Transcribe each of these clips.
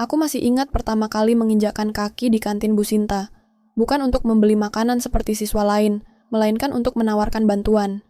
Aku masih ingat pertama kali menginjakkan kaki di kantin Bu Sinta. Bukan untuk membeli makanan seperti siswa lain, melainkan untuk menawarkan bantuan.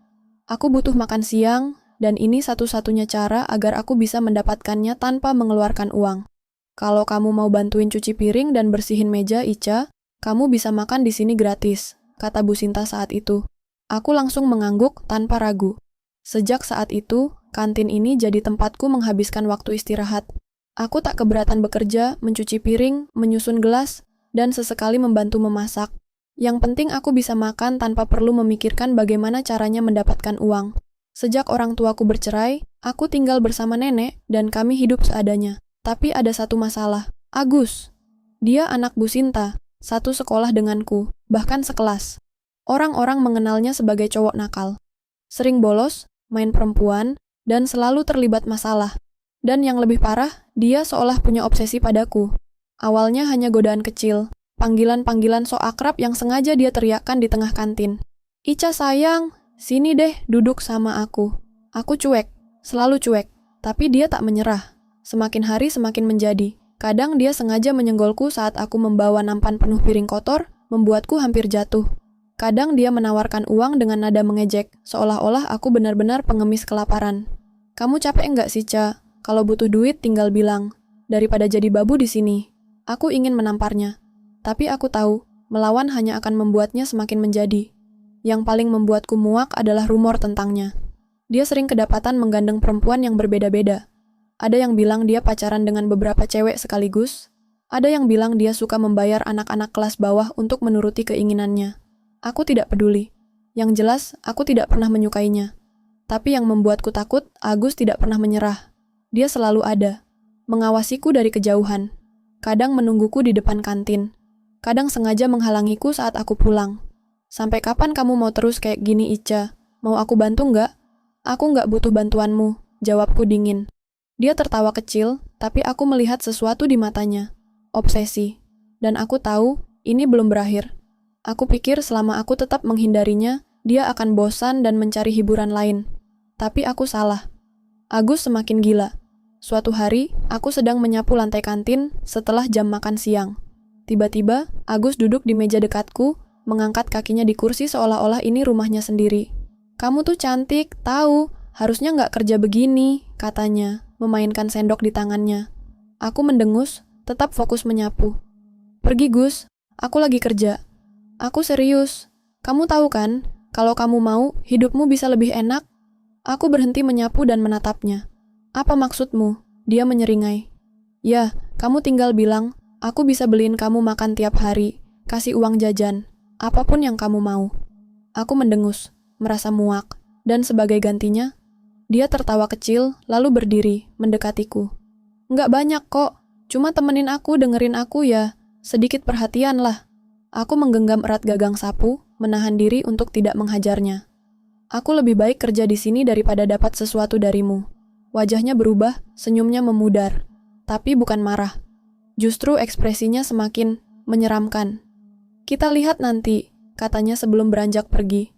Aku butuh makan siang, dan ini satu-satunya cara agar aku bisa mendapatkannya tanpa mengeluarkan uang. Kalau kamu mau bantuin cuci piring dan bersihin meja, Ica, kamu bisa makan di sini gratis, kata Bu Sinta saat itu. Aku langsung mengangguk tanpa ragu. Sejak saat itu, kantin ini jadi tempatku menghabiskan waktu istirahat. Aku tak keberatan bekerja, mencuci piring, menyusun gelas, dan sesekali membantu memasak. Yang penting aku bisa makan tanpa perlu memikirkan bagaimana caranya mendapatkan uang. Sejak orang tuaku bercerai, aku tinggal bersama nenek dan kami hidup seadanya. Tapi ada satu masalah. Agus. Dia anak Bu Sinta, satu sekolah denganku, bahkan sekelas. Orang-orang mengenalnya sebagai cowok nakal. Sering bolos, main perempuan, dan selalu terlibat masalah. Dan yang lebih parah, dia seolah punya obsesi padaku. Awalnya hanya godaan kecil, panggilan-panggilan so akrab yang sengaja dia teriakkan di tengah kantin. Ica sayang, sini deh duduk sama aku. Aku cuek, selalu cuek, tapi dia tak menyerah. Semakin hari semakin menjadi. Kadang dia sengaja menyenggolku saat aku membawa nampan penuh piring kotor, membuatku hampir jatuh. Kadang dia menawarkan uang dengan nada mengejek, seolah-olah aku benar-benar pengemis kelaparan. Kamu capek enggak sih, Ca? Kalau butuh duit tinggal bilang. Daripada jadi babu di sini. Aku ingin menamparnya. Tapi aku tahu, melawan hanya akan membuatnya semakin menjadi. Yang paling membuatku muak adalah rumor tentangnya. Dia sering kedapatan menggandeng perempuan yang berbeda-beda. Ada yang bilang dia pacaran dengan beberapa cewek sekaligus. Ada yang bilang dia suka membayar anak-anak kelas bawah untuk menuruti keinginannya. Aku tidak peduli. Yang jelas, aku tidak pernah menyukainya. Tapi yang membuatku takut, Agus tidak pernah menyerah. Dia selalu ada. Mengawasiku dari kejauhan. Kadang menungguku di depan kantin. Kadang sengaja menghalangiku saat aku pulang. Sampai kapan kamu mau terus kayak gini, Ica? Mau aku bantu nggak? Aku nggak butuh bantuanmu, jawabku dingin. Dia tertawa kecil, tapi aku melihat sesuatu di matanya. Obsesi. Dan aku tahu, ini belum berakhir. Aku pikir selama aku tetap menghindarinya, dia akan bosan dan mencari hiburan lain. Tapi aku salah. Agus semakin gila. Suatu hari, aku sedang menyapu lantai kantin setelah jam makan siang. Tiba-tiba, Agus duduk di meja dekatku, mengangkat kakinya di kursi seolah-olah ini rumahnya sendiri. Kamu tuh cantik, tahu, harusnya nggak kerja begini, katanya, memainkan sendok di tangannya. Aku mendengus, tetap fokus menyapu. Pergi Gus, aku lagi kerja. Aku serius. Kamu tahu kan, kalau kamu mau, hidupmu bisa lebih enak. Aku berhenti menyapu dan menatapnya. Apa maksudmu? Dia menyeringai. Ya, kamu tinggal bilang, aku bisa beliin kamu makan tiap hari, kasih uang jajan, apapun yang kamu mau. Aku mendengus, merasa muak, dan sebagai gantinya, dia tertawa kecil, lalu berdiri, mendekatiku. Nggak banyak kok, cuma temenin aku, dengerin aku ya, sedikit perhatian lah. Aku menggenggam erat gagang sapu, menahan diri untuk tidak menghajarnya. Aku lebih baik kerja di sini daripada dapat sesuatu darimu. Wajahnya berubah, senyumnya memudar. Tapi bukan marah. Justru ekspresinya semakin menyeramkan. Kita lihat nanti, katanya sebelum beranjak pergi.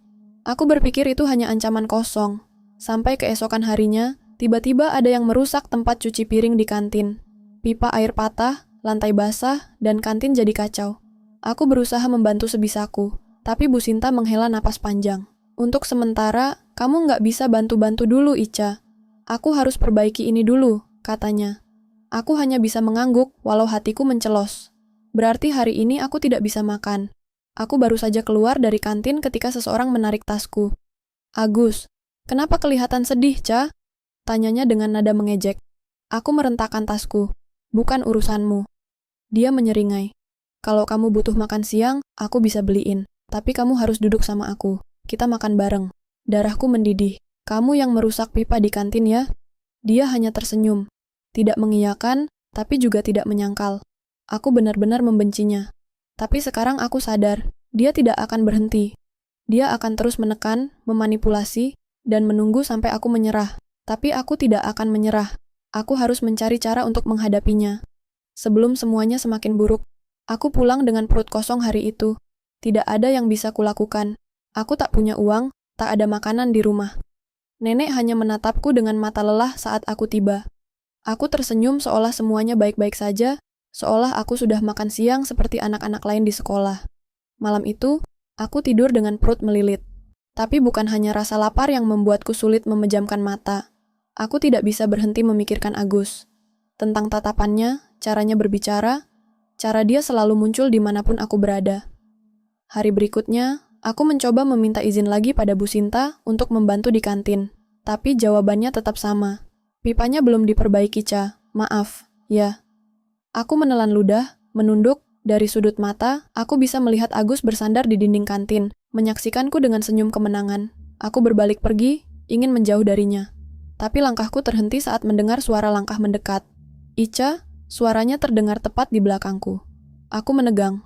Aku berpikir itu hanya ancaman kosong. Sampai keesokan harinya, tiba-tiba ada yang merusak tempat cuci piring di kantin. Pipa air patah, lantai basah, dan kantin jadi kacau. Aku berusaha membantu sebisaku, tapi Bu Sinta menghela napas panjang. Untuk sementara, kamu nggak bisa bantu-bantu dulu, Ica. Aku harus perbaiki ini dulu, katanya. Aku hanya bisa mengangguk walau hatiku mencelos. Berarti hari ini aku tidak bisa makan. Aku baru saja keluar dari kantin ketika seseorang menarik tasku. Agus, kenapa kelihatan sedih, Ca? Tanyanya dengan nada mengejek. Aku merentakkan tasku. Bukan urusanmu. Dia menyeringai. Kalau kamu butuh makan siang, aku bisa beliin. Tapi kamu harus duduk sama aku. Kita makan bareng. Darahku mendidih. Kamu yang merusak pipa di kantin ya? Dia hanya tersenyum. Tidak mengiyakan, tapi juga tidak menyangkal. Aku benar-benar membencinya. Tapi sekarang aku sadar, dia tidak akan berhenti. Dia akan terus menekan, memanipulasi, dan menunggu sampai aku menyerah. Tapi aku tidak akan menyerah. Aku harus mencari cara untuk menghadapinya. Sebelum semuanya semakin buruk, aku pulang dengan perut kosong hari itu. Tidak ada yang bisa kulakukan. Aku tak punya uang, tak ada makanan di rumah. Nenek hanya menatapku dengan mata lelah saat aku tiba. Aku tersenyum seolah semuanya baik-baik saja, seolah aku sudah makan siang seperti anak-anak lain di sekolah. Malam itu, aku tidur dengan perut melilit. Tapi bukan hanya rasa lapar yang membuatku sulit memejamkan mata. Aku tidak bisa berhenti memikirkan Agus. Tentang tatapannya, caranya berbicara, cara dia selalu muncul dimanapun aku berada. Hari berikutnya, aku mencoba meminta izin lagi pada Bu Sinta untuk membantu di kantin. Tapi jawabannya tetap sama. Pipanya belum diperbaiki, Ca. Maaf, ya. Aku menelan ludah, menunduk, dari sudut mata, aku bisa melihat Agus bersandar di dinding kantin, menyaksikanku dengan senyum kemenangan. Aku berbalik pergi, ingin menjauh darinya. Tapi langkahku terhenti saat mendengar suara langkah mendekat. Ica, suaranya terdengar tepat di belakangku. Aku menegang.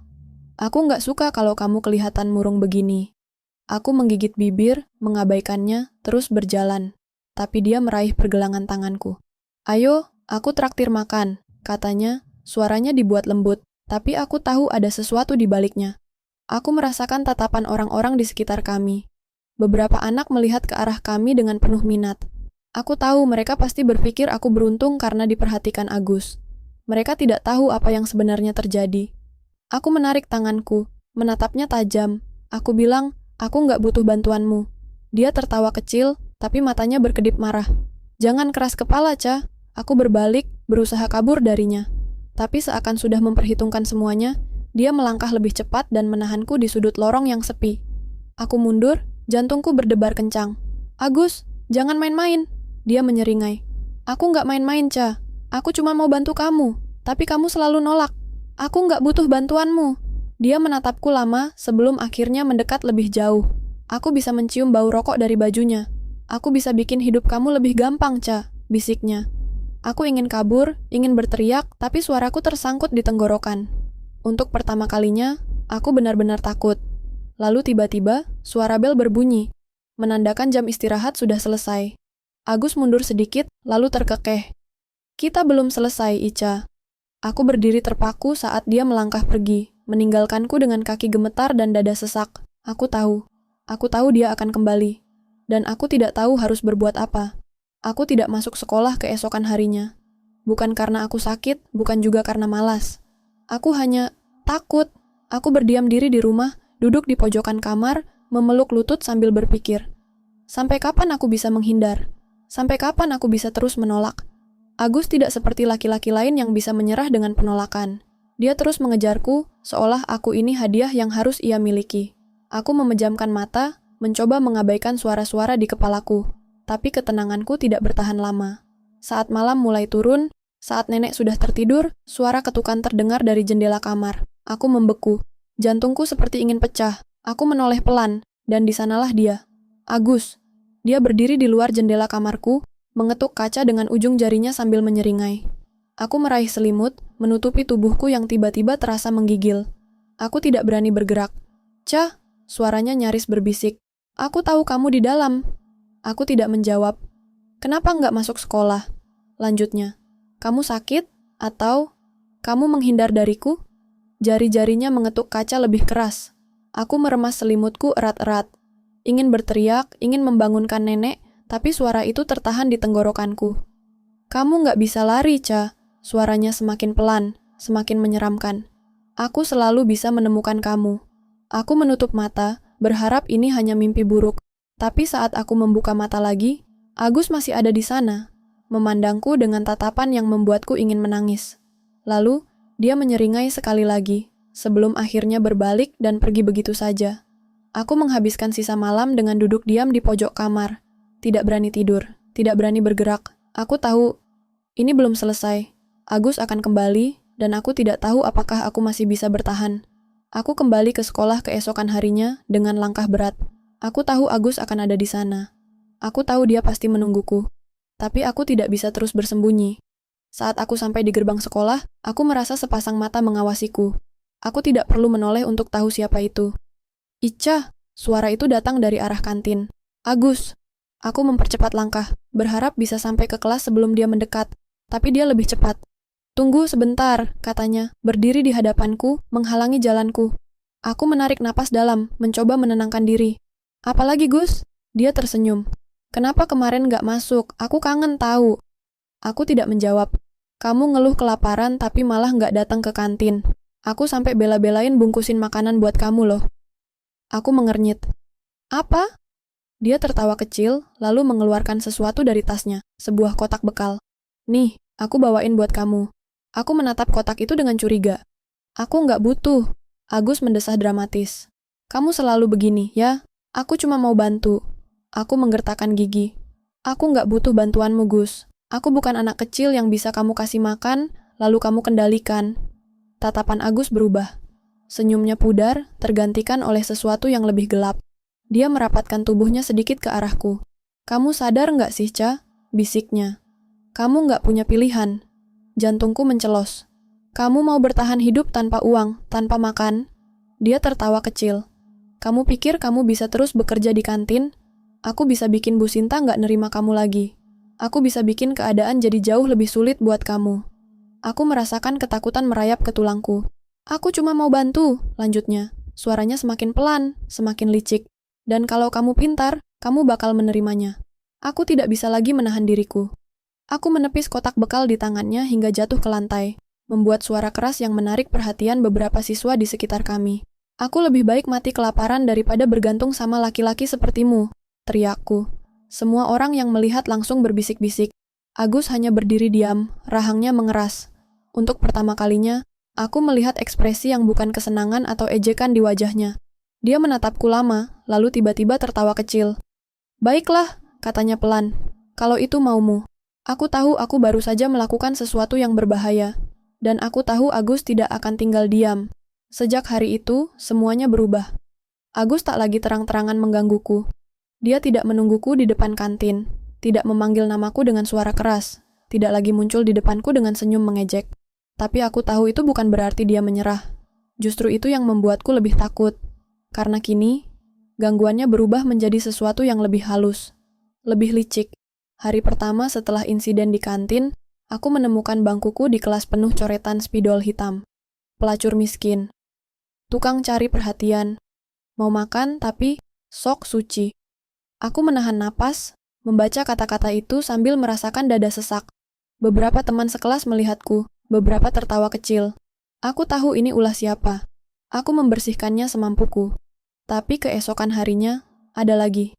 Aku nggak suka kalau kamu kelihatan murung begini. Aku menggigit bibir, mengabaikannya, terus berjalan. Tapi dia meraih pergelangan tanganku. Ayo, aku traktir makan, katanya, suaranya dibuat lembut. Tapi aku tahu ada sesuatu di baliknya. Aku merasakan tatapan orang-orang di sekitar kami. Beberapa anak melihat ke arah kami dengan penuh minat. Aku tahu mereka pasti berpikir aku beruntung karena diperhatikan Agus. Mereka tidak tahu apa yang sebenarnya terjadi. Aku menarik tanganku, menatapnya tajam. Aku bilang, aku nggak butuh bantuanmu. Dia tertawa kecil, tapi matanya berkedip marah. Jangan keras kepala, Ca. Aku berbalik, berusaha kabur darinya. Tapi seakan sudah memperhitungkan semuanya, dia melangkah lebih cepat dan menahanku di sudut lorong yang sepi. Aku mundur, jantungku berdebar kencang. Agus, jangan main-main. Dia menyeringai. Aku nggak main-main, Ca. Aku cuma mau bantu kamu, tapi kamu selalu nolak. Aku nggak butuh bantuanmu. Dia menatapku lama sebelum akhirnya mendekat lebih jauh. Aku bisa mencium bau rokok dari bajunya. Aku bisa bikin hidup kamu lebih gampang, Ca, bisiknya. Aku ingin kabur, ingin berteriak, tapi suaraku tersangkut di tenggorokan. Untuk pertama kalinya, aku benar-benar takut. Lalu tiba-tiba, suara bel berbunyi, menandakan jam istirahat sudah selesai. Agus mundur sedikit, lalu terkekeh. Kita belum selesai, Ica. Aku berdiri terpaku saat dia melangkah pergi, meninggalkanku dengan kaki gemetar dan dada sesak. Aku tahu dia akan kembali. Dan aku tidak tahu harus berbuat apa. Aku tidak masuk sekolah keesokan harinya. Bukan karena aku sakit, bukan juga karena malas. Aku hanya takut. Aku berdiam diri di rumah, duduk di pojokan kamar, memeluk lutut sambil berpikir. Sampai kapan aku bisa menghindar? Sampai kapan aku bisa terus menolak? Agus tidak seperti laki-laki lain yang bisa menyerah dengan penolakan. Dia terus mengejarku, seolah aku ini hadiah yang harus ia miliki. Aku memejamkan mata, mencoba mengabaikan suara-suara di kepalaku. Tapi ketenanganku tidak bertahan lama. Saat malam mulai turun, saat nenek sudah tertidur, suara ketukan terdengar dari jendela kamar. Aku membeku. Jantungku seperti ingin pecah. Aku menoleh pelan, dan di sanalah dia. Agus. Dia berdiri di luar jendela kamarku, mengetuk kaca dengan ujung jarinya sambil menyeringai. Aku meraih selimut, menutupi tubuhku yang tiba-tiba terasa menggigil. Aku tidak berani bergerak. Ca, suaranya nyaris berbisik. Aku tahu kamu di dalam. Aku tidak menjawab. Kenapa nggak masuk sekolah? Lanjutnya. Kamu sakit? Atau kamu menghindar dariku? Jari-jarinya mengetuk kaca lebih keras. Aku meremas selimutku erat-erat. Ingin berteriak, ingin membangunkan nenek, tapi suara itu tertahan di tenggorokanku. Kamu nggak bisa lari, Ca. Suaranya semakin pelan, semakin menyeramkan. Aku selalu bisa menemukan kamu. Aku menutup mata, berharap ini hanya mimpi buruk. Tapi saat aku membuka mata lagi, Agus masih ada di sana, memandangku dengan tatapan yang membuatku ingin menangis. Lalu, dia menyeringai sekali lagi, sebelum akhirnya berbalik dan pergi begitu saja. Aku menghabiskan sisa malam dengan duduk diam di pojok kamar. Tidak berani tidur, tidak berani bergerak. Aku tahu, ini belum selesai. Agus akan kembali, dan aku tidak tahu apakah aku masih bisa bertahan. Aku kembali ke sekolah keesokan harinya dengan langkah berat. Aku tahu Agus akan ada di sana. Aku tahu dia pasti menungguku. Tapi aku tidak bisa terus bersembunyi. Saat aku sampai di gerbang sekolah, aku merasa sepasang mata mengawasiku. Aku tidak perlu menoleh untuk tahu siapa itu. Ica, suara itu datang dari arah kantin. Agus. Aku mempercepat langkah, berharap bisa sampai ke kelas sebelum dia mendekat. Tapi dia lebih cepat. Tunggu sebentar, katanya, berdiri di hadapanku, menghalangi jalanku. Aku menarik napas dalam, mencoba menenangkan diri. Apalagi, Gus? Dia tersenyum. Kenapa kemarin gak masuk? Aku kangen tahu. Aku tidak menjawab. Kamu ngeluh kelaparan tapi malah nggak datang ke kantin. Aku sampai bela-belain bungkusin makanan buat kamu loh. Aku mengernyit. Apa? Dia tertawa kecil, lalu mengeluarkan sesuatu dari tasnya, sebuah kotak bekal. Nih, aku bawain buat kamu. Aku menatap kotak itu dengan curiga. Aku nggak butuh. Agus mendesah dramatis. Kamu selalu begini, ya? Aku cuma mau bantu. Aku menggertakkan gigi. Aku nggak butuh bantuanmu, Gus. Aku bukan anak kecil yang bisa kamu kasih makan, lalu kamu kendalikan. Tatapan Agus berubah. Senyumnya pudar, tergantikan oleh sesuatu yang lebih gelap. Dia merapatkan tubuhnya sedikit ke arahku. Kamu sadar nggak sih, Ca? Bisiknya. Kamu nggak punya pilihan. Jantungku mencelos. Kamu mau bertahan hidup tanpa uang, tanpa makan? Dia tertawa kecil. Kamu pikir kamu bisa terus bekerja di kantin? Aku bisa bikin Bu Sinta nggak nerima kamu lagi. Aku bisa bikin keadaan jadi jauh lebih sulit buat kamu. Aku merasakan ketakutan merayap ke tulangku. Aku cuma mau bantu, lanjutnya. Suaranya semakin pelan, semakin licik. Dan kalau kamu pintar, kamu bakal menerimanya. Aku tidak bisa lagi menahan diriku. Aku menepis kotak bekal di tangannya hingga jatuh ke lantai, membuat suara keras yang menarik perhatian beberapa siswa di sekitar kami. Aku lebih baik mati kelaparan daripada bergantung sama laki-laki sepertimu, teriakku. Semua orang yang melihat langsung berbisik-bisik. Agus hanya berdiri diam, rahangnya mengeras. Untuk pertama kalinya, aku melihat ekspresi yang bukan kesenangan atau ejekan di wajahnya. Dia menatapku lama, lalu tiba-tiba tertawa kecil. Baiklah, katanya pelan. Kalau itu maumu. Aku tahu aku baru saja melakukan sesuatu yang berbahaya. Dan aku tahu Agus tidak akan tinggal diam. Sejak hari itu, semuanya berubah. Agus tak lagi terang-terangan menggangguku. Dia tidak menungguku di depan kantin, tidak memanggil namaku dengan suara keras, tidak lagi muncul di depanku dengan senyum mengejek. Tapi aku tahu itu bukan berarti dia menyerah. Justru itu yang membuatku lebih takut. Karena kini, gangguannya berubah menjadi sesuatu yang lebih halus, lebih licik. Hari pertama setelah insiden di kantin, aku menemukan bangkuku di kelas penuh coretan spidol hitam. Pelacur miskin. Tukang cari perhatian. Mau makan tapi sok suci. Aku menahan napas, membaca kata-kata itu sambil merasakan dada sesak. Beberapa teman sekelas melihatku, beberapa tertawa kecil. Aku tahu ini ulah siapa. Aku membersihkannya semampuku. Tapi keesokan harinya, ada lagi.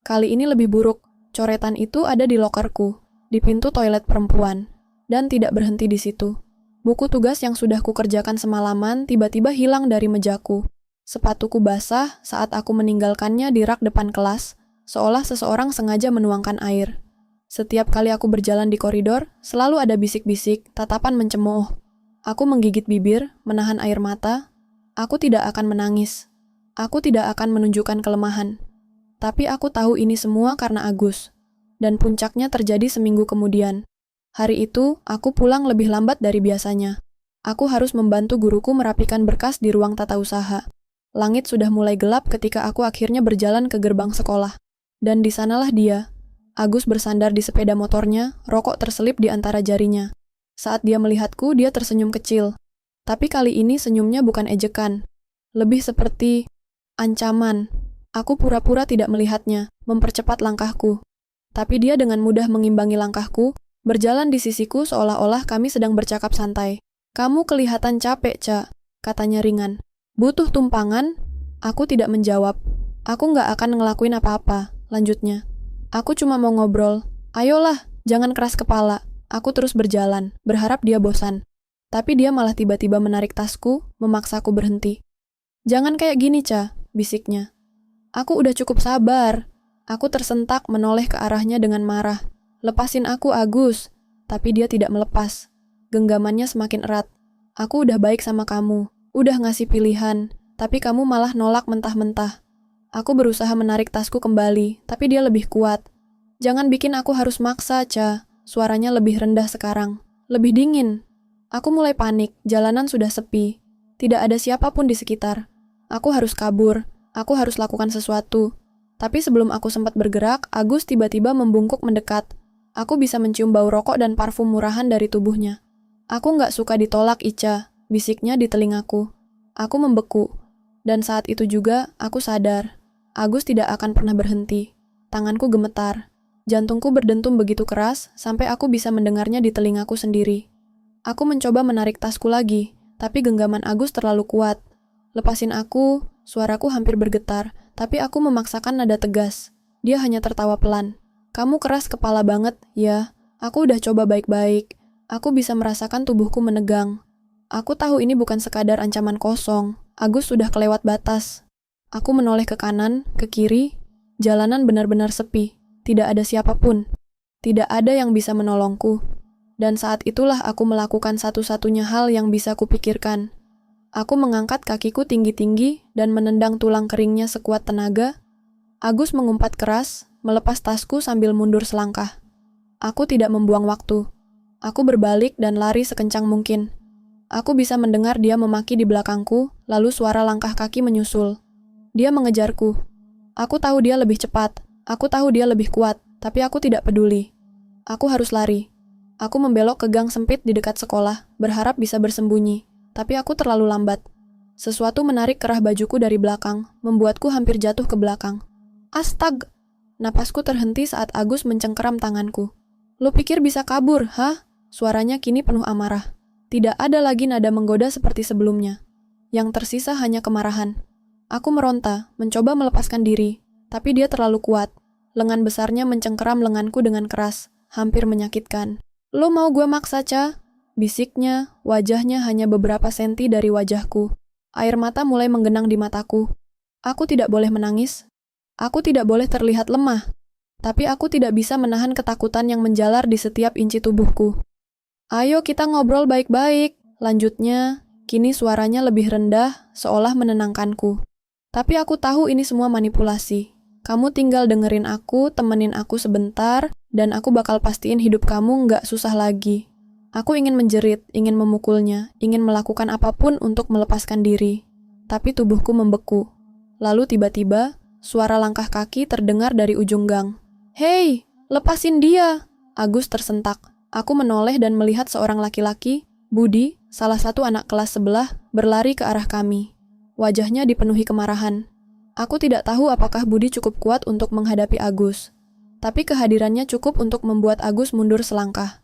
Kali ini lebih buruk. Coretan itu ada di lokerku, di pintu toilet perempuan. Dan tidak berhenti di situ. Buku tugas yang sudah kukerjakan semalaman tiba-tiba hilang dari mejaku. Sepatuku basah saat aku meninggalkannya di rak depan kelas, seolah seseorang sengaja menuangkan air. Setiap kali aku berjalan di koridor, selalu ada bisik-bisik, tatapan mencemooh. Aku menggigit bibir, menahan air mata. Aku tidak akan menangis. Aku tidak akan menunjukkan kelemahan. Tapi aku tahu ini semua karena Agus. Dan puncaknya terjadi seminggu kemudian. Hari itu, aku pulang lebih lambat dari biasanya. Aku harus membantu guruku merapikan berkas di ruang tata usaha. Langit sudah mulai gelap ketika aku akhirnya berjalan ke gerbang sekolah. Dan di sanalah dia. Agus bersandar di sepeda motornya, rokok terselip di antara jarinya. Saat dia melihatku, dia tersenyum kecil. Tapi kali ini senyumnya bukan ejekan. Lebih seperti ancaman. Aku pura-pura tidak melihatnya, mempercepat langkahku. Tapi dia dengan mudah mengimbangi langkahku, berjalan di sisiku seolah-olah kami sedang bercakap santai. Kamu kelihatan capek, Ca, katanya ringan. Butuh tumpangan? Aku tidak menjawab. Aku nggak akan ngelakuin apa-apa, lanjutnya. Aku cuma mau ngobrol. Ayolah, jangan keras kepala. Aku terus berjalan, berharap dia bosan. Tapi dia malah tiba-tiba menarik tasku, memaksaku berhenti. Jangan kayak gini, Ca, bisiknya. Aku udah cukup sabar. Aku tersentak menoleh ke arahnya dengan marah. Lepasin aku, Agus. Tapi dia tidak melepas. Genggamannya semakin erat. Aku udah baik sama kamu. Udah ngasih pilihan. Tapi kamu malah nolak mentah-mentah. Aku berusaha menarik tasku kembali, tapi dia lebih kuat. Jangan bikin aku harus maksa, Ca. Suaranya lebih rendah sekarang. Lebih dingin. Aku mulai panik. Jalanan sudah sepi. Tidak ada siapapun di sekitar. Aku harus kabur. Aku harus lakukan sesuatu. Tapi sebelum aku sempat bergerak, Agus tiba-tiba membungkuk mendekat. Aku bisa mencium bau rokok dan parfum murahan dari tubuhnya. Aku nggak suka ditolak, Ica, bisiknya di telingaku. Aku membeku. Dan saat itu juga, aku sadar. Agus tidak akan pernah berhenti. Tanganku gemetar. Jantungku berdentum begitu keras, sampai aku bisa mendengarnya di telingaku sendiri. Aku mencoba menarik tasku lagi, tapi genggaman Agus terlalu kuat. Lepasin aku, suaraku hampir bergetar, tapi aku memaksakan nada tegas. Dia hanya tertawa pelan. Kamu keras kepala banget, ya. Aku udah coba baik-baik. Aku bisa merasakan tubuhku menegang. Aku tahu ini bukan sekadar ancaman kosong. Agus sudah kelewat batas. Aku menoleh ke kanan, ke kiri. Jalanan benar-benar sepi. Tidak ada siapapun. Tidak ada yang bisa menolongku. Dan saat itulah aku melakukan satu-satunya hal yang bisa kupikirkan. Aku mengangkat kakiku tinggi-tinggi dan menendang tulang keringnya sekuat tenaga. Agus mengumpat keras, melepas tasku sambil mundur selangkah. Aku tidak membuang waktu. Aku berbalik dan lari sekencang mungkin. Aku bisa mendengar dia memaki di belakangku, lalu suara langkah kaki menyusul. Dia mengejarku. Aku tahu dia lebih cepat. Aku tahu dia lebih kuat, tapi aku tidak peduli. Aku harus lari. Aku membelok ke gang sempit di dekat sekolah, berharap bisa bersembunyi, tapi aku terlalu lambat. Sesuatu menarik kerah bajuku dari belakang, membuatku hampir jatuh ke belakang. Astag! Napasku terhenti saat Agus mencengkeram tanganku. Lu pikir bisa kabur, hah? Suaranya kini penuh amarah. Tidak ada lagi nada menggoda seperti sebelumnya. Yang tersisa hanya kemarahan. Aku meronta, mencoba melepaskan diri, tapi dia terlalu kuat. Lengan besarnya mencengkeram lenganku dengan keras, hampir menyakitkan. Lo mau gue maksa, Ca? Bisiknya, wajahnya hanya beberapa senti dari wajahku. Air mata mulai menggenang di mataku. Aku tidak boleh menangis. Aku tidak boleh terlihat lemah. Tapi aku tidak bisa menahan ketakutan yang menjalar di setiap inci tubuhku. Ayo kita ngobrol baik-baik. Lanjutnya, kini suaranya lebih rendah, seolah menenangkanku. Tapi aku tahu ini semua manipulasi. Kamu tinggal dengerin aku, temenin aku sebentar, dan aku bakal pastiin hidup kamu nggak susah lagi. Aku ingin menjerit, ingin memukulnya, ingin melakukan apapun untuk melepaskan diri. Tapi tubuhku membeku. Lalu tiba-tiba, suara langkah kaki terdengar dari ujung gang. Hei, lepasin dia! Agus tersentak. Aku menoleh dan melihat seorang laki-laki, Budi, salah satu anak kelas sebelah, berlari ke arah kami. Wajahnya dipenuhi kemarahan. Aku tidak tahu apakah Budi cukup kuat untuk menghadapi Agus. Tapi kehadirannya cukup untuk membuat Agus mundur selangkah.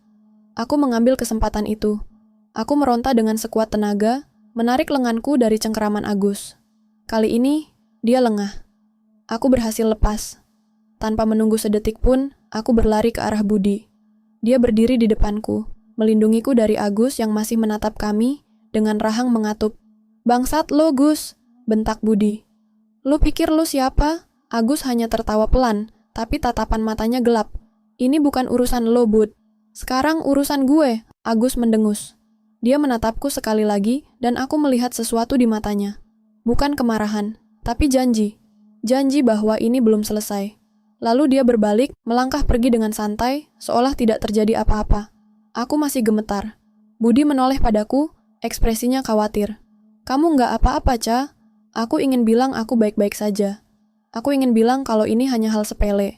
Aku mengambil kesempatan itu. Aku meronta dengan sekuat tenaga, menarik lenganku dari cengkeraman Agus. Kali ini, dia lengah. Aku berhasil lepas. Tanpa menunggu sedetik pun, aku berlari ke arah Budi. Dia berdiri di depanku, melindungiku dari Agus yang masih menatap kami, dengan rahang mengatup. Bangsat lo, Gus, bentak Budi. Lu pikir lu siapa? Agus hanya tertawa pelan, tapi tatapan matanya gelap. Ini bukan urusan lo, Bud. Sekarang urusan gue, Agus mendengus. Dia menatapku sekali lagi, dan aku melihat sesuatu di matanya. Bukan kemarahan, tapi janji. Janji bahwa ini belum selesai. Lalu dia berbalik, melangkah pergi dengan santai, seolah tidak terjadi apa-apa. Aku masih gemetar. Budi menoleh padaku, ekspresinya khawatir. Kamu nggak apa-apa, Ca? Aku ingin bilang aku baik-baik saja. Aku ingin bilang kalau ini hanya hal sepele.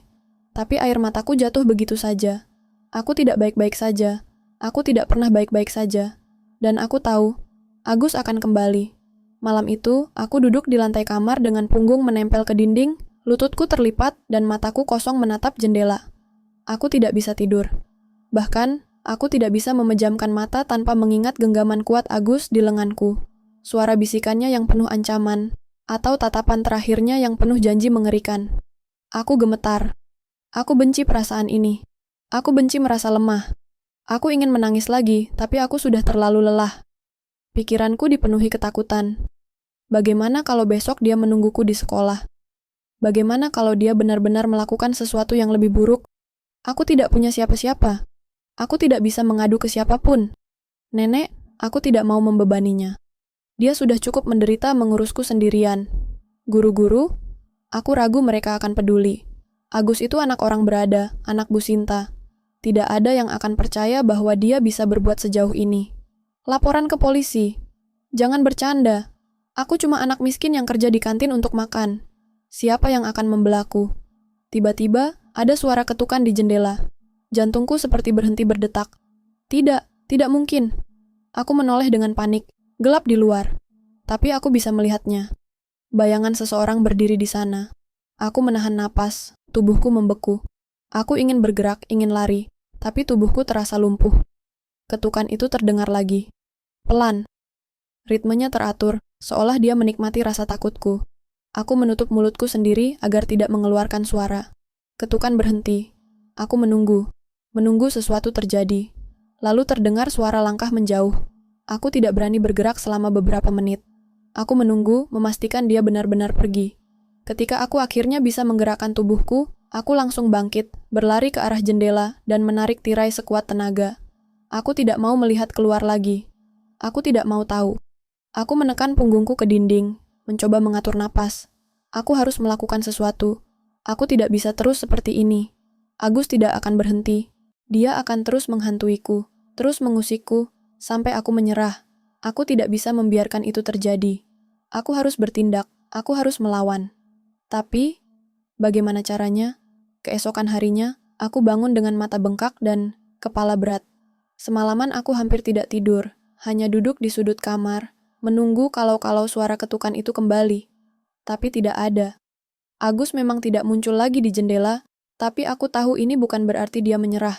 Tapi air mataku jatuh begitu saja. Aku tidak baik-baik saja. Aku tidak pernah baik-baik saja. Dan aku tahu, Agus akan kembali. Malam itu, aku duduk di lantai kamar dengan punggung menempel ke dinding, lututku terlipat, dan mataku kosong menatap jendela. Aku tidak bisa tidur. Bahkan, aku tidak bisa memejamkan mata tanpa mengingat genggaman kuat Agus di lenganku. Suara bisikannya yang penuh ancaman, atau tatapan terakhirnya yang penuh janji mengerikan. Aku gemetar. Aku benci perasaan ini. Aku benci merasa lemah. Aku ingin menangis lagi, tapi aku sudah terlalu lelah. Pikiranku dipenuhi ketakutan. Bagaimana kalau besok dia menungguku di sekolah? Bagaimana kalau dia benar-benar melakukan sesuatu yang lebih buruk? Aku tidak punya siapa-siapa. Aku tidak bisa mengadu ke siapapun. Nenek, aku tidak mau membebaninya. Dia sudah cukup menderita mengurusku sendirian. Guru-guru, aku ragu mereka akan peduli. Agus itu anak orang berada, anak Bu Sinta. Tidak ada yang akan percaya bahwa dia bisa berbuat sejauh ini. Laporan ke polisi. Jangan bercanda. Aku cuma anak miskin yang kerja di kantin untuk makan. Siapa yang akan membelaku? Tiba-tiba, ada suara ketukan di jendela. Jantungku seperti berhenti berdetak. Tidak mungkin. Aku menoleh dengan panik. Gelap di luar, tapi aku bisa melihatnya. Bayangan seseorang berdiri di sana. Aku menahan napas, tubuhku membeku. Aku ingin bergerak, ingin lari, tapi tubuhku terasa lumpuh. Ketukan itu terdengar lagi. Pelan. Ritmenya teratur, seolah dia menikmati rasa takutku. Aku menutup mulutku sendiri agar tidak mengeluarkan suara. Ketukan berhenti. Aku menunggu. Menunggu sesuatu terjadi. Lalu terdengar suara langkah menjauh. Aku tidak berani bergerak selama beberapa menit. Aku menunggu, memastikan dia benar-benar pergi. Ketika aku akhirnya bisa menggerakkan tubuhku, aku langsung bangkit, berlari ke arah jendela, dan menarik tirai sekuat tenaga. Aku tidak mau melihat keluar lagi. Aku tidak mau tahu. Aku menekan punggungku ke dinding, mencoba mengatur napas. Aku harus melakukan sesuatu. Aku tidak bisa terus seperti ini. Agus tidak akan berhenti. Dia akan terus menghantuiku, terus mengusikku, sampai aku menyerah. Aku tidak bisa membiarkan itu terjadi. Aku harus bertindak, aku harus melawan. Tapi, bagaimana caranya? Keesokan harinya, aku bangun dengan mata bengkak dan kepala berat. Semalaman aku hampir tidak tidur, hanya duduk di sudut kamar, menunggu kalau suara ketukan itu kembali. Tapi tidak ada. Agus memang tidak muncul lagi di jendela, tapi aku tahu ini bukan berarti dia menyerah.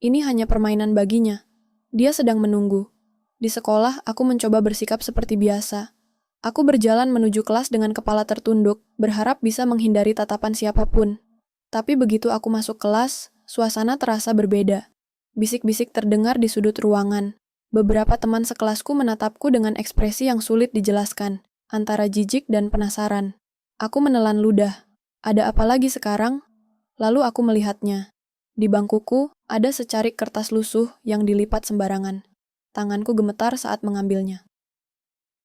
Ini hanya permainan baginya. Dia sedang menunggu. Di sekolah, aku mencoba bersikap seperti biasa. Aku berjalan menuju kelas dengan kepala tertunduk, berharap bisa menghindari tatapan siapapun. Tapi begitu aku masuk kelas, suasana terasa berbeda. Bisik-bisik terdengar di sudut ruangan. Beberapa teman sekelasku menatapku dengan ekspresi yang sulit dijelaskan, antara jijik dan penasaran. Aku menelan ludah. Ada apa lagi sekarang? Lalu aku melihatnya. Di bangkuku, ada secarik kertas lusuh yang dilipat sembarangan. Tanganku gemetar saat mengambilnya.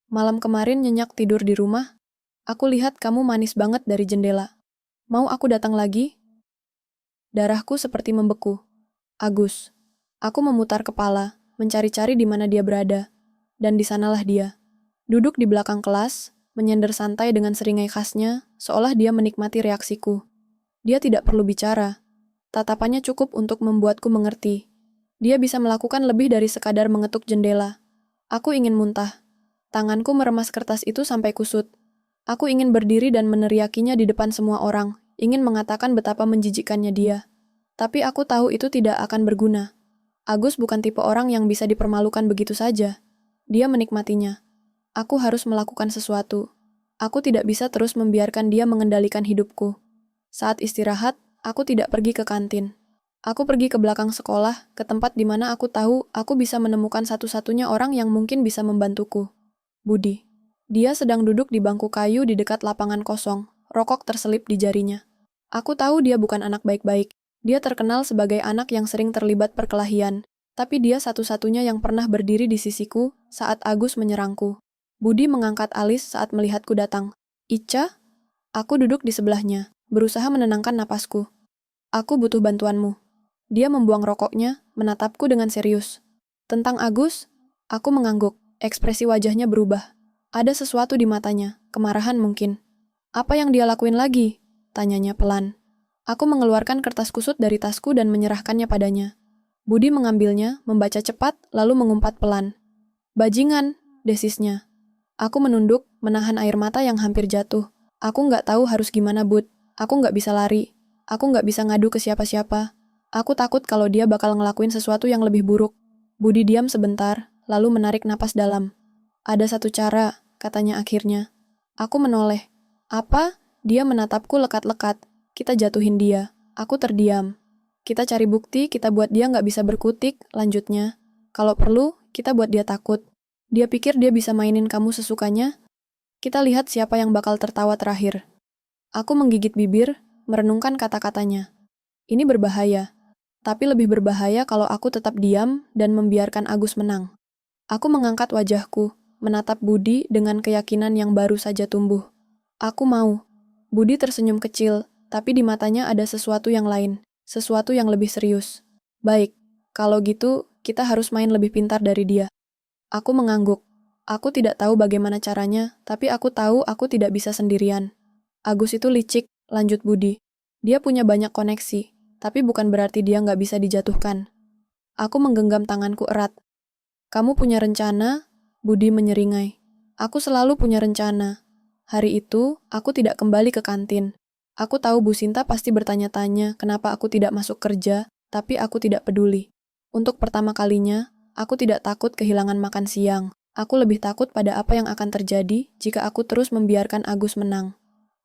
Malam kemarin nyenyak tidur di rumah. Aku lihat kamu manis banget dari jendela. Mau aku datang lagi? Darahku seperti membeku. Agus. Aku memutar kepala, mencari-cari di mana dia berada. Dan di sanalah dia. Duduk di belakang kelas, menyender santai dengan seringai khasnya, seolah dia menikmati reaksiku. Dia tidak perlu bicara. Tatapannya cukup untuk membuatku mengerti. Dia bisa melakukan lebih dari sekadar mengetuk jendela. Aku ingin muntah. Tanganku meremas kertas itu sampai kusut. Aku ingin berdiri dan meneriakinya di depan semua orang, ingin mengatakan betapa menjijikkannya dia. Tapi aku tahu itu tidak akan berguna. Agus bukan tipe orang yang bisa dipermalukan begitu saja. Dia menikmatinya. Aku harus melakukan sesuatu. Aku tidak bisa terus membiarkan dia mengendalikan hidupku. Saat istirahat, aku tidak pergi ke kantin. Aku pergi ke belakang sekolah, ke tempat di mana aku tahu aku bisa menemukan satu-satunya orang yang mungkin bisa membantuku. Budi. Dia sedang duduk di bangku kayu di dekat lapangan kosong, rokok terselip di jarinya. Aku tahu dia bukan anak baik-baik. Dia terkenal sebagai anak yang sering terlibat perkelahian, tapi dia satu-satunya yang pernah berdiri di sisiku saat Agus menyerangku. Budi mengangkat alis saat melihatku datang. Ica? Aku duduk di sebelahnya, berusaha menenangkan napasku. Aku butuh bantuanmu. Dia membuang rokoknya, menatapku dengan serius. Tentang Agus? Aku mengangguk, ekspresi wajahnya berubah. Ada sesuatu di matanya, kemarahan mungkin. Apa yang dia lakuin lagi? Tanyanya pelan. Aku mengeluarkan kertas kusut dari tasku dan menyerahkannya padanya. Budi mengambilnya, membaca cepat, lalu mengumpat pelan. Bajingan, desisnya. Aku menunduk, menahan air mata yang hampir jatuh. Aku nggak tahu harus gimana, Bud. Aku nggak bisa lari. Aku nggak bisa ngadu ke siapa-siapa. Aku takut kalau dia bakal ngelakuin sesuatu yang lebih buruk. Budi diam sebentar, lalu menarik napas dalam. Ada satu cara, katanya akhirnya. Aku menoleh. Apa? Dia menatapku lekat-lekat. Kita jatuhin dia. Aku terdiam. Kita cari bukti, kita buat dia nggak bisa berkutik, lanjutnya. Kalau perlu, kita buat dia takut. Dia pikir dia bisa mainin kamu sesukanya. Kita lihat siapa yang bakal tertawa terakhir. Aku menggigit bibir, merenungkan kata-katanya. Ini berbahaya. Tapi lebih berbahaya kalau aku tetap diam dan membiarkan Agus menang. Aku mengangkat wajahku, menatap Budi dengan keyakinan yang baru saja tumbuh. Aku mau. Budi tersenyum kecil, tapi di matanya ada sesuatu yang lain, sesuatu yang lebih serius. Baik, kalau gitu, kita harus main lebih pintar dari dia. Aku mengangguk. Aku tidak tahu bagaimana caranya, tapi aku tahu aku tidak bisa sendirian. Agus itu licik, lanjut Budi. Dia punya banyak koneksi, tapi bukan berarti dia nggak bisa dijatuhkan. Aku menggenggam tanganku erat. Kamu punya rencana? Budi menyeringai. Aku selalu punya rencana. Hari itu, aku tidak kembali ke kantin. Aku tahu Bu Sinta pasti bertanya-tanya kenapa aku tidak masuk kerja, tapi aku tidak peduli. Untuk pertama kalinya, Aku tidak takut kehilangan makan siang. Aku lebih takut pada apa yang akan terjadi jika aku terus membiarkan Agus menang.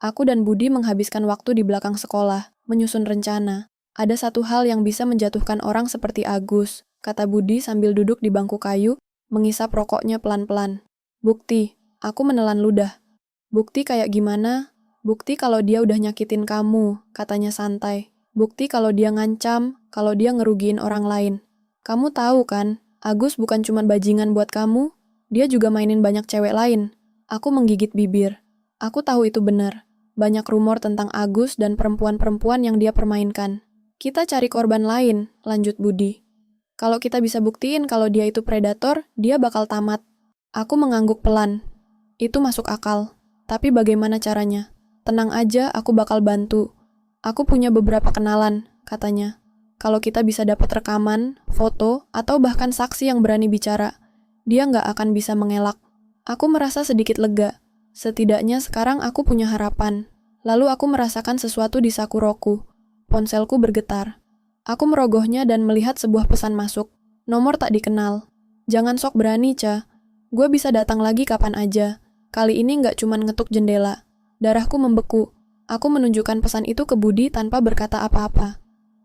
Aku dan Budi menghabiskan waktu di belakang sekolah, menyusun rencana. Ada satu hal yang bisa menjatuhkan orang seperti Agus, kata Budi sambil duduk di bangku kayu, mengisap rokoknya pelan-pelan. Bukti, aku menelan ludah. Bukti kayak gimana? Bukti kalau dia udah nyakitin kamu, katanya santai. Bukti kalau dia ngancam, kalau dia ngerugiin orang lain. Kamu tahu kan, Agus bukan cuma bajingan buat kamu, dia juga mainin banyak cewek lain. Aku menggigit bibir. Aku tahu itu benar. Banyak rumor tentang Agus dan perempuan-perempuan yang dia permainkan. Kita cari korban lain, lanjut Budi. Kalau kita bisa buktiin kalau dia itu predator, dia bakal tamat. Aku mengangguk pelan. Itu masuk akal. Tapi bagaimana caranya? Tenang aja, aku bakal bantu. Aku punya beberapa kenalan, katanya. Kalau kita bisa dapat rekaman, foto, atau bahkan saksi yang berani bicara, dia nggak akan bisa mengelak. Aku merasa sedikit lega. Setidaknya sekarang aku punya harapan. Lalu aku merasakan sesuatu di Sakuroku. Ponselku bergetar. Aku merogohnya dan melihat sebuah pesan masuk. Nomor tak dikenal. Jangan sok berani, Ca. Gue bisa datang lagi kapan aja. Kali ini nggak cuman ngetuk jendela. Darahku membeku. Aku menunjukkan pesan itu ke Budi tanpa berkata apa-apa.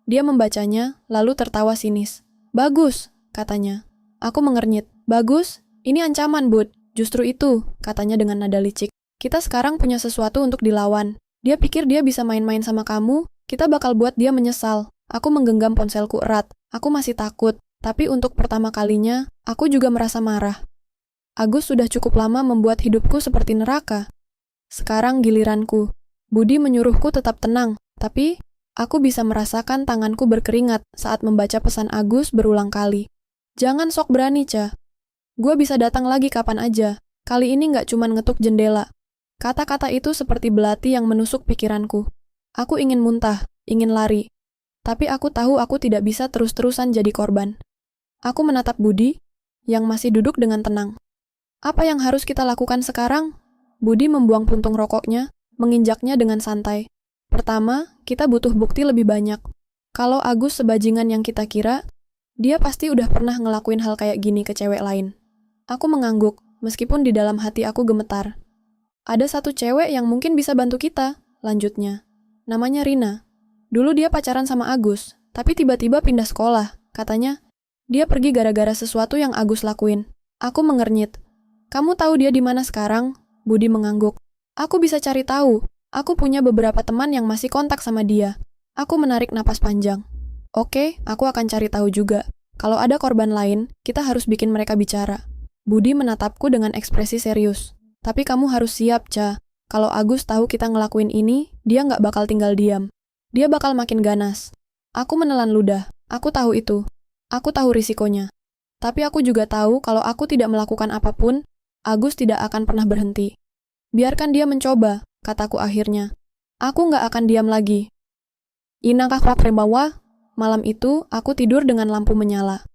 Dia membacanya, lalu tertawa sinis. Bagus, katanya. Aku mengernyit. Bagus? Ini ancaman, Bud. Justru itu, katanya dengan nada licik. Kita sekarang punya sesuatu untuk dilawan. Dia pikir dia bisa main-main sama kamu, kita bakal buat dia menyesal. Aku menggenggam ponselku erat. Aku masih takut, tapi untuk pertama kalinya, aku juga merasa marah. Agus sudah cukup lama membuat hidupku seperti neraka. Sekarang giliranku. Budi menyuruhku tetap tenang, tapi aku bisa merasakan tanganku berkeringat saat membaca pesan Agus berulang kali. Jangan sok berani, Ca. Gue bisa datang lagi kapan aja. Kali ini nggak cuma ngetuk jendela. Kata-kata itu seperti belati yang menusuk pikiranku. Aku ingin muntah, ingin lari. Tapi aku tahu aku tidak bisa terus-terusan jadi korban. Aku menatap Budi, yang masih duduk dengan tenang. Apa yang harus kita lakukan sekarang? Budi membuang puntung rokoknya, menginjaknya dengan santai. Pertama, kita butuh bukti lebih banyak. Kalau Agus sebajingan yang kita kira, dia pasti udah pernah ngelakuin hal kayak gini ke cewek lain. Aku mengangguk, meskipun di dalam hati aku gemetar. Ada satu cewek yang mungkin bisa bantu kita, lanjutnya. Namanya Rina. Dulu dia pacaran sama Agus, tapi tiba-tiba pindah sekolah. Katanya, dia pergi gara-gara sesuatu yang Agus lakuin. Aku mengernyit. Kamu tahu dia di mana sekarang? Budi mengangguk. Aku bisa cari tahu. Aku punya beberapa teman yang masih kontak sama dia. Aku menarik napas panjang. Oke, aku akan cari tahu juga. Kalau ada korban lain, kita harus bikin mereka bicara. Budi menatapku dengan ekspresi serius. Tapi kamu harus siap, Ca. Kalau Agus tahu kita ngelakuin ini, dia nggak bakal tinggal diam. Dia bakal makin ganas. Aku menelan ludah. Aku tahu itu. Aku tahu risikonya. Tapi aku juga tahu kalau aku tidak melakukan apapun, Agus tidak akan pernah berhenti. Biarkan dia mencoba, kataku akhirnya. Aku nggak akan diam lagi. Inakah Premawa? Malam itu, aku tidur dengan lampu menyala.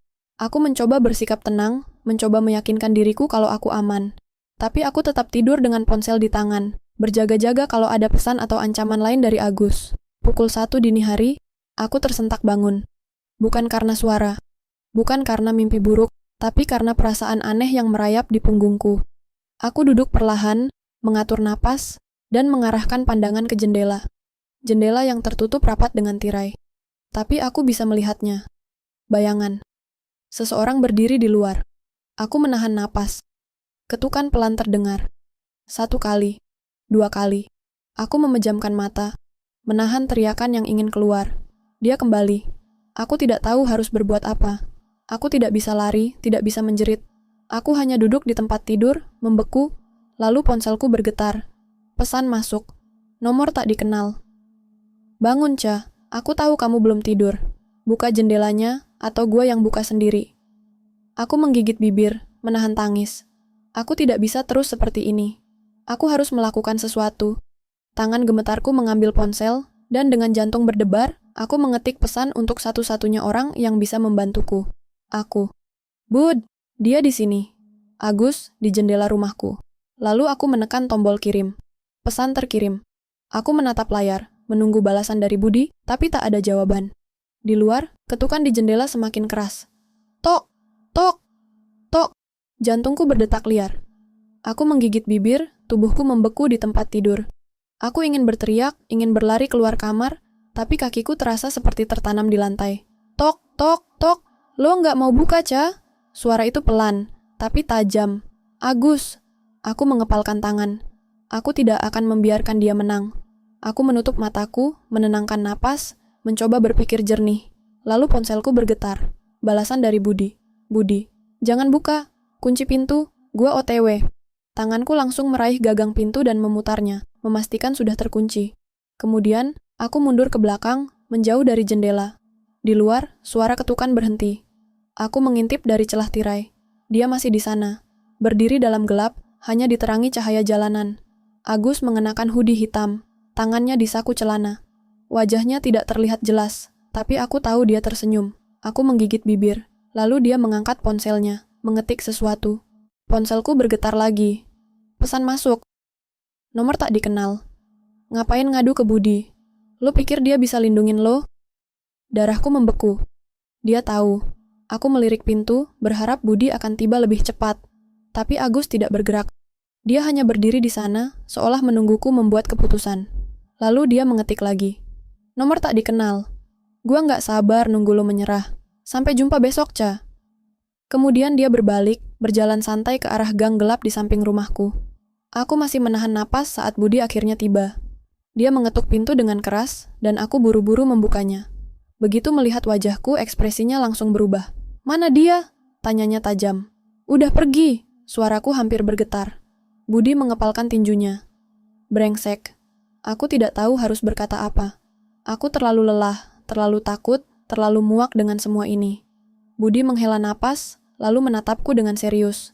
Aku mencoba bersikap tenang, mencoba meyakinkan diriku kalau aku aman. Tapi aku tetap tidur dengan ponsel di tangan, berjaga-jaga kalau ada pesan atau ancaman lain dari Agus. Pukul 1 dini hari, aku tersentak bangun. Bukan karena suara, bukan karena mimpi buruk, tapi karena perasaan aneh yang merayap di punggungku. Aku duduk perlahan, mengatur napas, dan mengarahkan pandangan ke jendela. Jendela yang tertutup rapat dengan tirai. Tapi aku bisa melihatnya. Bayangan. Seseorang berdiri di luar. Aku menahan napas. Ketukan pelan terdengar. 1 kali, 2 kali. Aku memejamkan mata, menahan teriakan yang ingin keluar. Dia kembali. Aku tidak tahu harus berbuat apa. Aku tidak bisa lari, tidak bisa menjerit. Aku hanya duduk di tempat tidur, membeku, lalu ponselku bergetar. Pesan masuk. Nomor tak dikenal. Bangun, Ca. Aku tahu kamu belum tidur. Buka jendelanya, atau gua yang buka sendiri. Aku menggigit bibir, menahan tangis. Aku tidak bisa terus seperti ini. Aku harus melakukan sesuatu. Tangan gemetarku mengambil ponsel, dan dengan jantung berdebar, aku mengetik pesan untuk satu-satunya orang yang bisa membantuku. Aku. Bud, dia di sini. Agus, di jendela rumahku. Lalu aku menekan tombol kirim. Pesan terkirim. Aku menatap layar, menunggu balasan dari Budi, tapi tak ada jawaban. Di luar, ketukan di jendela semakin keras. Tok, tok, Jantungku berdetak liar. Aku menggigit bibir, tubuhku membeku di tempat tidur. Aku ingin berteriak, ingin berlari keluar kamar, tapi kakiku terasa seperti tertanam di lantai. Tok, tok, tok. Lo nggak mau buka, Ca? Suara itu pelan, tapi tajam. Agus. Aku mengepalkan tangan. Aku tidak akan membiarkan dia menang. Aku menutup mataku, menenangkan napas, mencoba berpikir jernih. Lalu ponselku bergetar. Balasan dari Budi. Budi, jangan buka. Kunci pintu, gua OTW. Tanganku langsung meraih gagang pintu dan memutarnya, memastikan sudah terkunci. Kemudian, aku mundur ke belakang, menjauh dari jendela. Di luar, suara ketukan berhenti. Aku mengintip dari celah tirai. Dia masih di sana. Berdiri dalam gelap, hanya diterangi cahaya jalanan. Agus mengenakan hoodie hitam, tangannya di saku celana. Wajahnya tidak terlihat jelas, tapi aku tahu dia tersenyum. Aku menggigit bibir, lalu dia mengangkat ponselnya, mengetik sesuatu. Ponselku bergetar lagi. Pesan masuk. Nomor tak dikenal. Ngapain ngadu ke Budi? Lo pikir dia bisa lindungin lo? Darahku membeku. Dia tahu. Aku melirik pintu, berharap Budi akan tiba lebih cepat. Tapi Agus tidak bergerak. Dia hanya berdiri di sana, seolah menungguku membuat keputusan. Lalu dia mengetik lagi. Nomor tak dikenal. Gua nggak sabar nunggu lo menyerah. Sampai jumpa besok, Ca. Kemudian dia berbalik, berjalan santai ke arah gang gelap di samping rumahku. Aku masih menahan napas saat Budi akhirnya tiba. Dia mengetuk pintu dengan keras, dan aku buru-buru membukanya. Begitu melihat wajahku, ekspresinya langsung berubah. Mana dia? Tanyanya tajam. Udah pergi, suaraku hampir bergetar. Budi mengepalkan tinjunya. Brengsek. Aku tidak tahu harus berkata apa. Aku terlalu lelah, terlalu takut, terlalu muak dengan semua ini. Budi menghela napas, lalu menatapku dengan serius.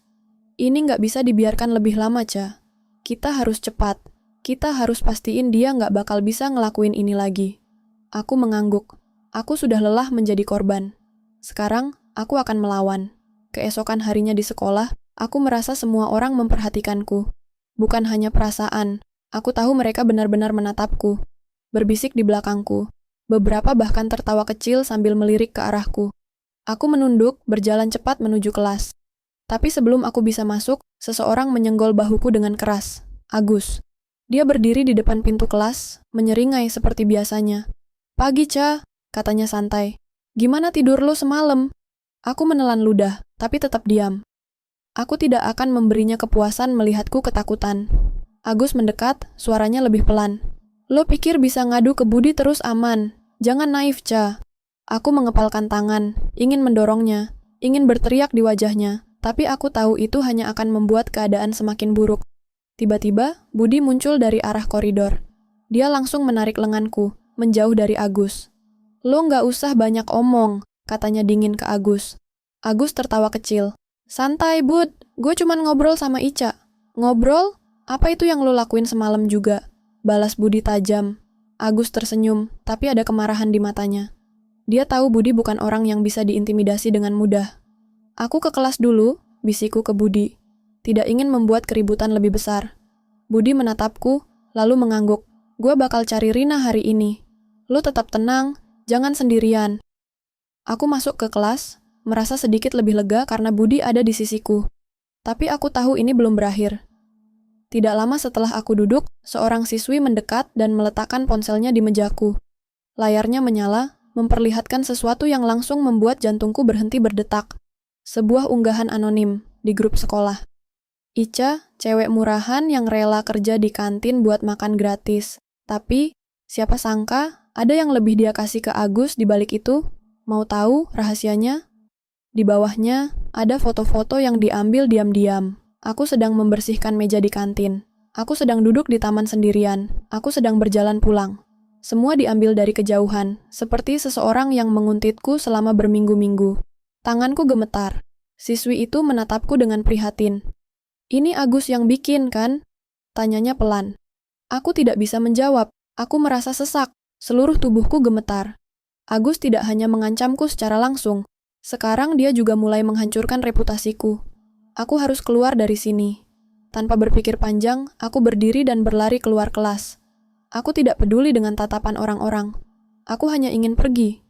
Ini nggak bisa dibiarkan lebih lama, Ca. Kita harus cepat. Kita harus pastiin dia nggak bakal bisa ngelakuin ini lagi. Aku mengangguk. Aku sudah lelah menjadi korban. Sekarang, aku akan melawan. Keesokan harinya di sekolah, aku merasa semua orang memperhatikanku. Bukan hanya perasaan. Aku tahu mereka benar-benar menatapku. Berbisik di belakangku. Beberapa bahkan tertawa kecil sambil melirik ke arahku. Aku menunduk, berjalan cepat menuju kelas. Tapi sebelum aku bisa masuk, seseorang menyenggol bahuku dengan keras. Agus. Dia berdiri di depan pintu kelas, menyeringai seperti biasanya. Pagi, Ca, katanya santai. Gimana tidur lo semalam? Aku menelan ludah, tapi tetap diam. Aku tidak akan memberinya kepuasan melihatku ketakutan. Agus mendekat, suaranya lebih pelan. Lo pikir bisa ngadu ke Budi terus aman? Jangan naif, Ca. Aku mengepalkan tangan, ingin mendorongnya, ingin berteriak di wajahnya, tapi aku tahu itu hanya akan membuat keadaan semakin buruk. Tiba-tiba, Budi muncul dari arah koridor. Dia langsung menarik lenganku, menjauh dari Agus. Lo nggak usah banyak omong, katanya dingin ke Agus. Agus tertawa kecil. Santai, Bud, gue cuman ngobrol sama Ica. Ngobrol? Apa itu yang lo lakuin semalam juga? Balas Budi tajam. Agus tersenyum, tapi ada kemarahan di matanya. Dia tahu Budi bukan orang yang bisa diintimidasi dengan mudah. Aku ke kelas dulu, bisikku ke Budi. Tidak ingin membuat keributan lebih besar. Budi menatapku, lalu mengangguk. Gue bakal cari Rina hari ini. Lu tetap tenang, jangan sendirian. Aku masuk ke kelas, merasa sedikit lebih lega karena Budi ada di sisiku. Tapi aku tahu ini belum berakhir. Tidak lama setelah aku duduk, seorang siswi mendekat dan meletakkan ponselnya di mejaku. Layarnya menyala, memperlihatkan sesuatu yang langsung membuat jantungku berhenti berdetak. Sebuah unggahan anonim di grup sekolah. Ica, cewek murahan yang rela kerja di kantin buat makan gratis. Tapi, siapa sangka ada yang lebih dia kasih ke Agus di balik itu? Mau tahu rahasianya? Di bawahnya, ada foto-foto yang diambil diam-diam. Aku sedang membersihkan meja di kantin. Aku sedang duduk di taman sendirian. Aku sedang berjalan pulang. Semua diambil dari kejauhan, seperti seseorang yang menguntitku selama berminggu-minggu. Tanganku gemetar. Siswi itu menatapku dengan prihatin. Ini Agus yang bikin, kan? Tanyanya pelan. Aku tidak bisa menjawab. Aku merasa sesak. Seluruh tubuhku gemetar. Agus tidak hanya mengancamku secara langsung. Sekarang dia juga mulai menghancurkan reputasiku. Aku harus keluar dari sini. Tanpa berpikir panjang, aku berdiri dan berlari keluar kelas. Aku tidak peduli dengan tatapan orang-orang. Aku hanya ingin pergi.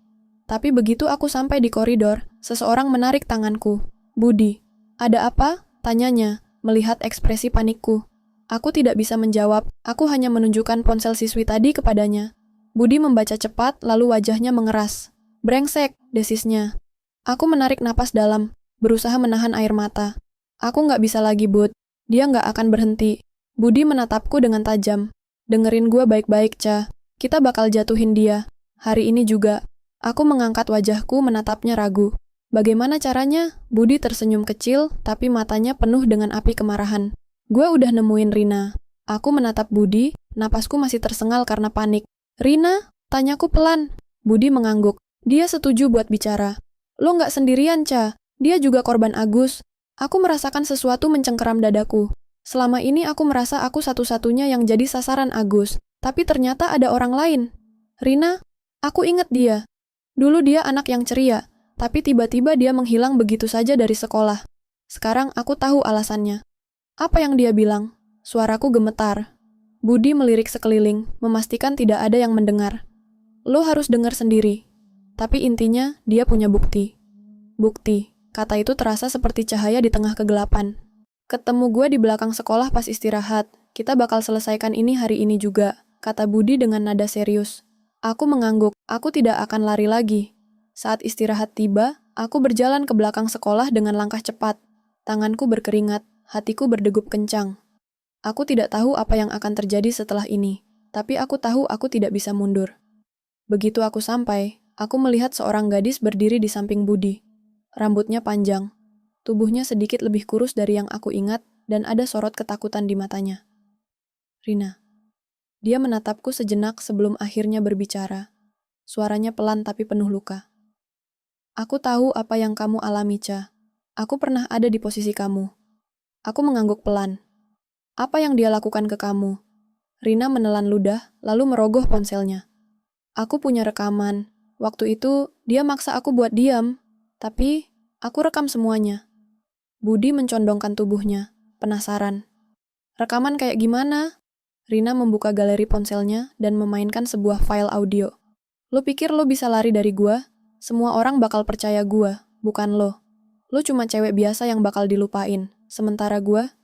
Tapi begitu aku sampai di koridor, seseorang menarik tanganku. Budi. Ada apa? Tanyanya, melihat ekspresi panikku. Aku tidak bisa menjawab, aku hanya menunjukkan ponsel siswi tadi kepadanya. Budi membaca cepat, lalu wajahnya mengeras. Brengsek, desisnya. Aku menarik napas dalam, berusaha menahan air mata. Aku nggak bisa lagi, Bud. Dia nggak akan berhenti. Budi menatapku dengan tajam. Dengerin gue baik-baik, Ca. Kita bakal jatuhin dia. Hari ini juga. Aku mengangkat wajahku menatapnya ragu. Bagaimana caranya? Budi tersenyum kecil, tapi matanya penuh dengan api kemarahan. Gue udah nemuin Rina. Aku menatap Budi, napasku masih tersengal karena panik. Rina? Tanyaku pelan. Budi mengangguk. Dia setuju buat bicara. Lo nggak sendirian, Ca. Dia juga korban Agus. Aku merasakan sesuatu mencengkeram dadaku. Selama ini aku merasa aku satu-satunya yang jadi sasaran Agus. Tapi ternyata ada orang lain. Rina? Aku inget dia. Dulu dia anak yang ceria. Tapi tiba-tiba dia menghilang begitu saja dari sekolah. Sekarang aku tahu alasannya. Apa yang dia bilang? Suaraku gemetar. Budi melirik sekeliling, memastikan tidak ada yang mendengar. Lo harus dengar sendiri. Tapi intinya, dia punya bukti. Bukti, kata itu terasa seperti cahaya di tengah kegelapan. Ketemu gue di belakang sekolah pas istirahat. Kita bakal selesaikan ini hari ini juga, kata Budi dengan nada serius. Aku mengangguk, aku tidak akan lari lagi. Saat istirahat tiba, aku berjalan ke belakang sekolah dengan langkah cepat. Tanganku berkeringat, hatiku berdegup kencang. Aku tidak tahu apa yang akan terjadi setelah ini, tapi aku tahu aku tidak bisa mundur. Begitu aku sampai, aku melihat seorang gadis berdiri di samping Budi. Rambutnya panjang, tubuhnya sedikit lebih kurus dari yang aku ingat, dan ada sorot ketakutan di matanya. Rina. Dia menatapku sejenak sebelum akhirnya berbicara. Suaranya pelan tapi penuh luka. Aku tahu apa yang kamu alami, Ca. Aku pernah ada di posisi kamu. Aku mengangguk pelan. Apa yang dia lakukan ke kamu? Rina menelan ludah, lalu merogoh ponselnya. Aku punya rekaman. Waktu itu, dia maksa aku buat diam. Tapi, aku rekam semuanya. Budi mencondongkan tubuhnya, penasaran. Rekaman kayak gimana? Rina membuka galeri ponselnya dan memainkan sebuah file audio. Lo pikir lo bisa lari dari gua? Semua orang bakal percaya gua, bukan lo. Lo cuma cewek biasa yang bakal dilupain. Sementara gua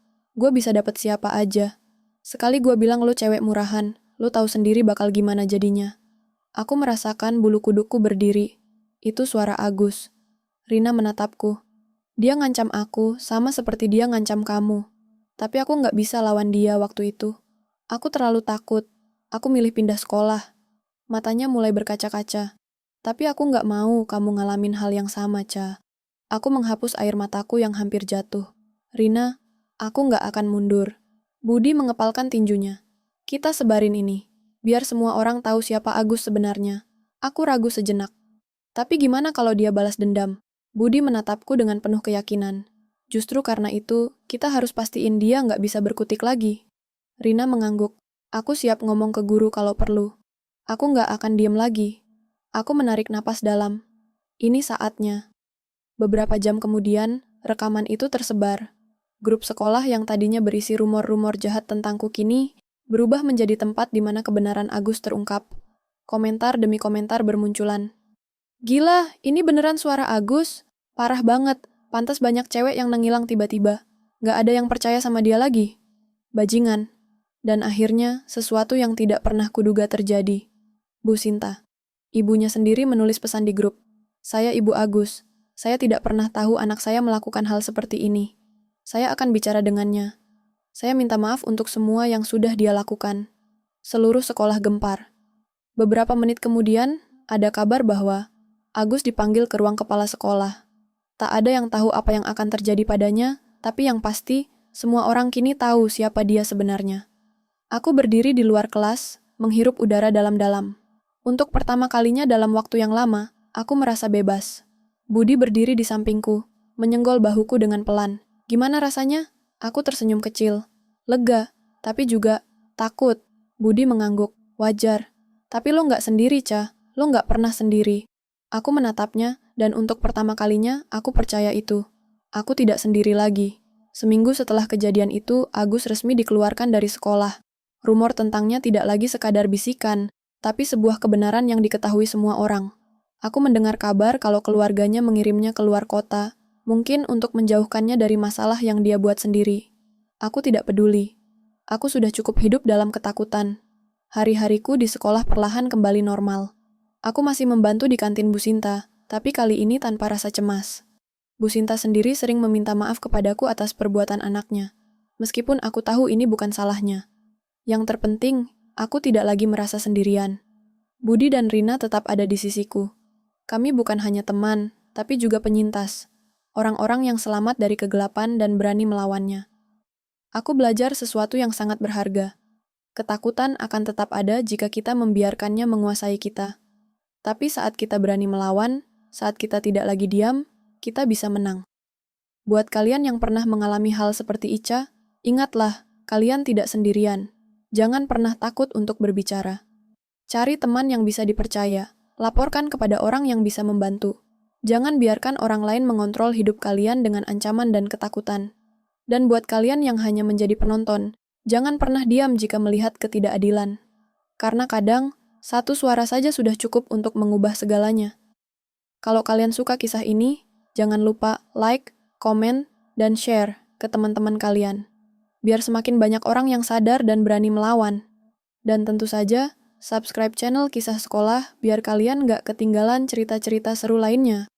bisa dapet siapa aja. Sekali gua bilang lo cewek murahan, lo tahu sendiri bakal gimana jadinya. Aku merasakan bulu kudukku berdiri. Itu suara Agus. Rina menatapku. Dia ngancam aku sama seperti dia ngancam kamu. Tapi aku nggak bisa lawan dia waktu itu. Aku terlalu takut. Aku milih pindah sekolah. Matanya mulai berkaca-kaca. Tapi aku nggak mau kamu ngalamin hal yang sama, Ca. Aku menghapus air mataku yang hampir jatuh. Rina, aku nggak akan mundur. Budi mengepalkan tinjunya. Kita sebarin ini. Biar semua orang tahu siapa Agus sebenarnya. Aku ragu sejenak. Tapi gimana kalau dia balas dendam? Budi menatapku dengan penuh keyakinan. Justru karena itu, kita harus pastiin dia nggak bisa berkutik lagi. Rina mengangguk. Aku siap ngomong ke guru kalau perlu. Aku nggak akan diem lagi. Aku menarik napas dalam. Ini saatnya. Beberapa jam kemudian, rekaman itu tersebar. Grup sekolah yang tadinya berisi rumor-rumor jahat tentangku kini berubah menjadi tempat di mana kebenaran Agus terungkap. Komentar demi komentar bermunculan. Gila, ini beneran suara Agus? Parah banget, pantas banyak cewek yang nenghilang tiba-tiba. Gak ada yang percaya sama dia lagi. Bajingan. Dan akhirnya, sesuatu yang tidak pernah kuduga terjadi. Bu Sinta. Ibunya sendiri menulis pesan di grup. Saya Ibu Agus. Saya tidak pernah tahu anak saya melakukan hal seperti ini. Saya akan bicara dengannya. Saya minta maaf untuk semua yang sudah dia lakukan. Seluruh sekolah gempar. Beberapa menit kemudian, ada kabar bahwa Agus dipanggil ke ruang kepala sekolah. Tak ada yang tahu apa yang akan terjadi padanya, tapi yang pasti, semua orang kini tahu siapa dia sebenarnya. Aku berdiri di luar kelas, menghirup udara dalam-dalam. Untuk pertama kalinya dalam waktu yang lama, aku merasa bebas. Budi berdiri di sampingku, menyenggol bahuku dengan pelan. Gimana rasanya? Aku tersenyum kecil. Lega, tapi juga takut. Budi mengangguk. Wajar. Tapi lo nggak sendiri, Ca. Lo nggak pernah sendiri. Aku menatapnya, dan untuk pertama kalinya, aku percaya itu. Aku tidak sendiri lagi. Seminggu setelah kejadian itu, Agus resmi dikeluarkan dari sekolah. Rumor tentangnya tidak lagi sekadar bisikan, tapi sebuah kebenaran yang diketahui semua orang. Aku mendengar kabar kalau keluarganya mengirimnya keluar kota, Mungkin untuk menjauhkannya dari masalah yang dia buat sendiri. Aku tidak peduli. Aku sudah cukup hidup dalam ketakutan. Hari-hariku di sekolah perlahan kembali normal. Aku masih membantu di kantin Bu Sinta, tapi kali ini tanpa rasa cemas. Bu Sinta sendiri sering meminta maaf kepadaku atas perbuatan anaknya, meskipun aku tahu ini bukan salahnya. Yang terpenting, aku tidak lagi merasa sendirian. Budi dan Rina tetap ada di sisiku. Kami bukan hanya teman, tapi juga penyintas. Orang-orang yang selamat dari kegelapan dan berani melawannya. Aku belajar sesuatu yang sangat berharga. Ketakutan akan tetap ada jika kita membiarkannya menguasai kita. Tapi saat kita berani melawan, saat kita tidak lagi diam, kita bisa menang. Buat kalian yang pernah mengalami hal seperti Ica, ingatlah, kalian tidak sendirian. Jangan pernah takut untuk berbicara. Cari teman yang bisa dipercaya, laporkan kepada orang yang bisa membantu. Jangan biarkan orang lain mengontrol hidup kalian dengan ancaman dan ketakutan. Dan buat kalian yang hanya menjadi penonton, jangan pernah diam jika melihat ketidakadilan. Karena kadang, satu suara saja sudah cukup untuk mengubah segalanya. Kalau kalian suka kisah ini, jangan lupa like, komen, dan share ke teman-teman kalian. Biar semakin banyak orang yang sadar dan berani melawan. Dan tentu saja, subscribe channel Kisah Sekolah biar kalian gak ketinggalan cerita-cerita seru lainnya.